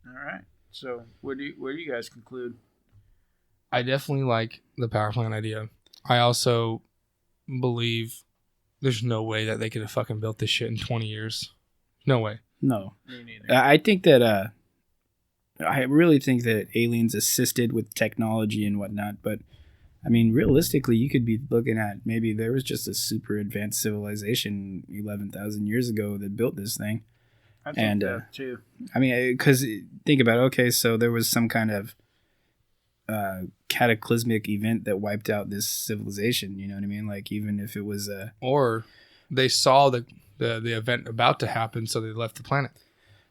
All right. So where do you guys conclude? I definitely like the power plant idea. I also believe there's no way that they could have fucking built this shit in 20 years. No way. No. Me neither. I think that I really think that aliens assisted with technology and whatnot, but I mean, realistically, you could be looking at maybe there was just a super advanced civilization 11,000 years ago that built this thing. I think that too. I mean, because think about it, okay, so there was some kind of cataclysmic event that wiped out this civilization. You know what I mean? Like even if it was or they saw the event about to happen, so they left the planet.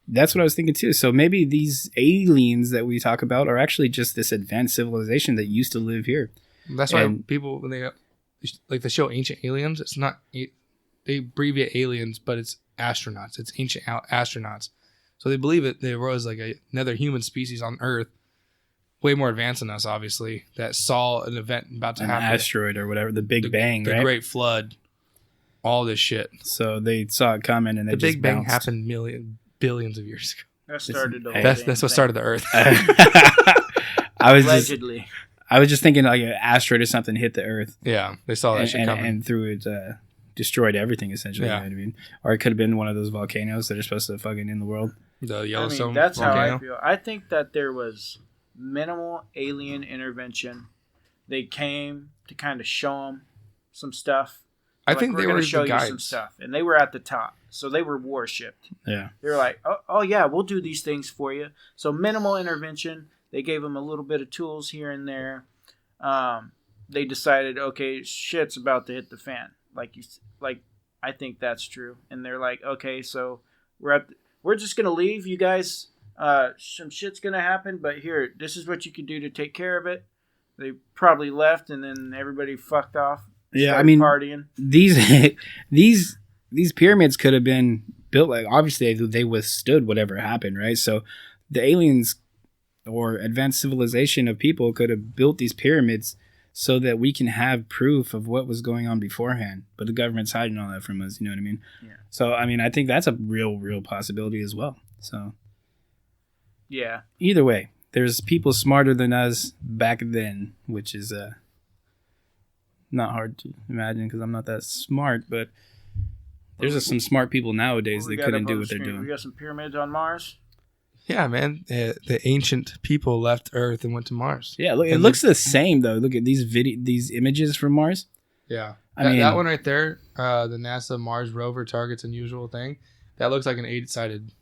That's what I was thinking too. So maybe these aliens that we talk about are actually just this advanced civilization that used to live here. That's why people, when they like the show Ancient Aliens, it's not, they abbreviate aliens, but it's astronauts. It's ancient astronauts. So they believe it. There was like another human species on Earth, way more advanced than us, obviously, that saw an event about to happen. An asteroid or whatever, the Big Bang, right? The Great Flood, all this shit. So they saw it coming and they the just Big Bang bounced. happened billions of years ago. That started the whole That's what started the Earth. Allegedly. I was just thinking like an asteroid or something hit the Earth. Yeah, they saw that shit coming. And through it, destroyed everything, essentially. Yeah. You know what I mean? Or it could have been one of those volcanoes that are supposed to fucking end the world. The Yellowstone that's volcano. how I feel. I think that there was minimal alien intervention. They came to kind of show them some stuff. I think they were show the you some guides. stuff, and they were at the top, so they were worshipped. Yeah. They were like, oh yeah, we'll do these things for you. So minimal intervention. They gave them a little bit of tools here and there. They decided, okay, shit's about to hit the fan. I think that's true. And they're like, okay, so we're just gonna leave you guys. Some shit's gonna happen, but here, this is what you can do to take care of it. They probably left, and then everybody fucked off. Yeah, I mean, partying. These pyramids could have been built like obviously they withstood whatever happened, right? So the aliens or advanced civilization of people could have built these pyramids so that we can have proof of what was going on beforehand. But the government's hiding all that from us, you know what I mean? Yeah. So I mean, I think that's a real possibility as well. So yeah. Either way, there's people smarter than us back then, which is not hard to imagine because I'm not that smart, but there's some smart people nowadays that couldn't do what they're doing. We got some pyramids on Mars. Yeah, man. The ancient people left Earth and went to Mars. Yeah, look, it looks the same though. Look at these images from Mars. Yeah, I mean that one right there, the NASA Mars rover targets unusual thing. That looks like an 8-sided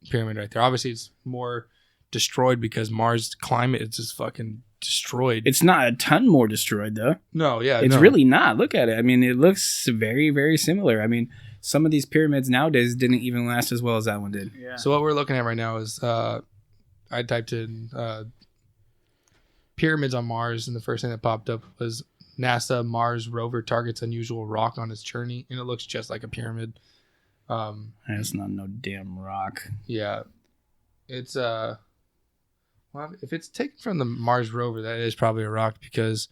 pyramid right there. Obviously, it's more destroyed because Mars climate is just fucking destroyed. It's not a ton more destroyed though. No, yeah, it's really not. Look at it. I mean, it looks very similar. I mean, some of these pyramids nowadays didn't even last as well as that one did. Yeah. So what we're looking at right now is I typed in pyramids on Mars, and the first thing that popped up was NASA Mars rover targets unusual rock on its journey, and it looks just like a pyramid. It's not no damn rock. Yeah, it's well, if it's taken from the Mars rover, that is probably a rock because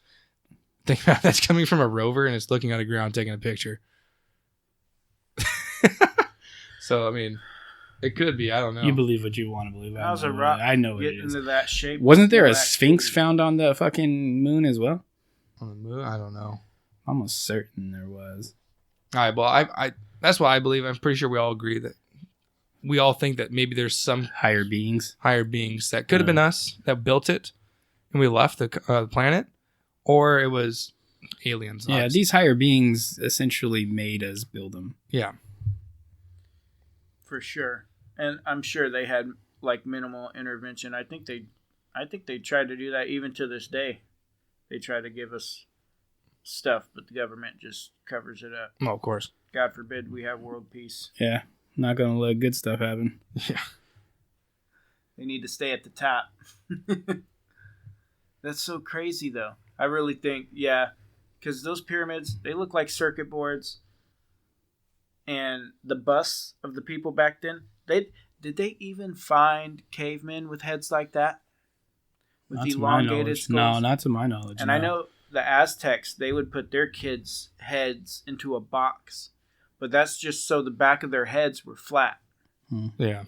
think about that's coming from a rover and it's looking at the ground taking a picture. So I mean, it could be. I don't know. You believe what you want to believe. That was a rock. I know what Get it is. into that shape. Wasn't there a sphinx found on the fucking moon as well? On the moon? I don't know. Almost certain there was. All right. Well, I that's what I believe. I'm pretty sure we all agree that we all think that maybe there's some higher beings that could have been us that built it, and we left the planet, or it was aliens. Yeah, obviously. these higher beings essentially made us build them. Yeah. For sure. And I'm sure they had like minimal intervention. I think they try to do that even to this day. They try to give us stuff, but the government just covers it up. Oh, of course. God forbid we have world peace. Yeah, not gonna let good stuff happen. Yeah. They need to stay at the top. That's so crazy though. I really think, yeah, because those pyramids, they look like circuit boards. and the busts of the people back then, did they even find cavemen with heads like that? With not elongated elongated skulls? No, not to my knowledge. And no. I know the Aztecs, they would put their kids' heads into a box. But that's just so the back of their heads were flat. Yeah.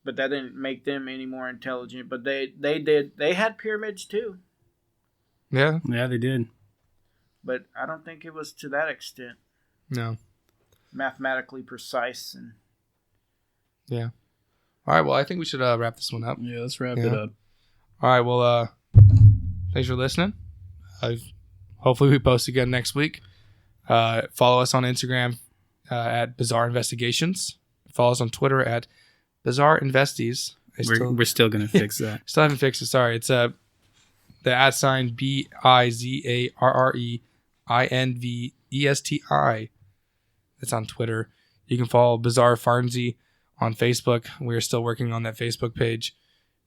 But that didn't make them any more intelligent. But they had pyramids too. Yeah. Yeah, they did. But I don't think it was to that extent. No. Mathematically precise. And Yeah. All right. Well, I think we should wrap this one up. Yeah, let's wrap it up. All right. Well, thanks for listening. Hopefully we post again next week. Follow us on Instagram at Bizarre Investigations. Follow us on Twitter at Bizarre Investies. We're still gonna fix that. Still haven't fixed it. Sorry. It's the @ BIZARREINVESTI. That's on Twitter. You can follow Bizarre Farnsey on Facebook. We're still working on that Facebook page.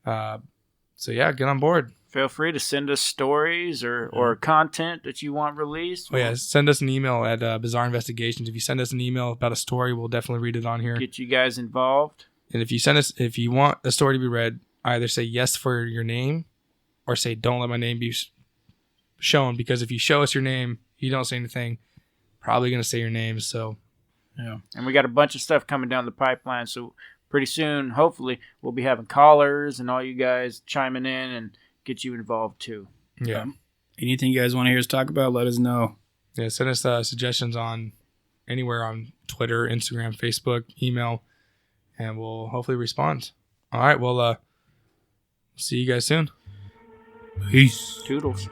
So yeah, get on board. feel free to send us stories or content that you want released. Oh yeah, send us an email at Bizarre Investigations. If you send us an email about a story, we'll definitely read it on here. Get you guys involved. And if you want a story to be read, either say yes for your name or say don't let my name be shown, because if you show us your name, you don't say anything, probably going to say your name. So yeah. And we got a bunch of stuff coming down the pipeline, so pretty soon, hopefully, we'll be having callers and all you guys chiming in and get you involved too. Yeah. Anything you guys want to hear us talk about, let us know. Yeah, send us suggestions on anywhere on Twitter, Instagram, Facebook, email, and we'll hopefully respond. All right, well, see you guys soon. Peace. Toodles.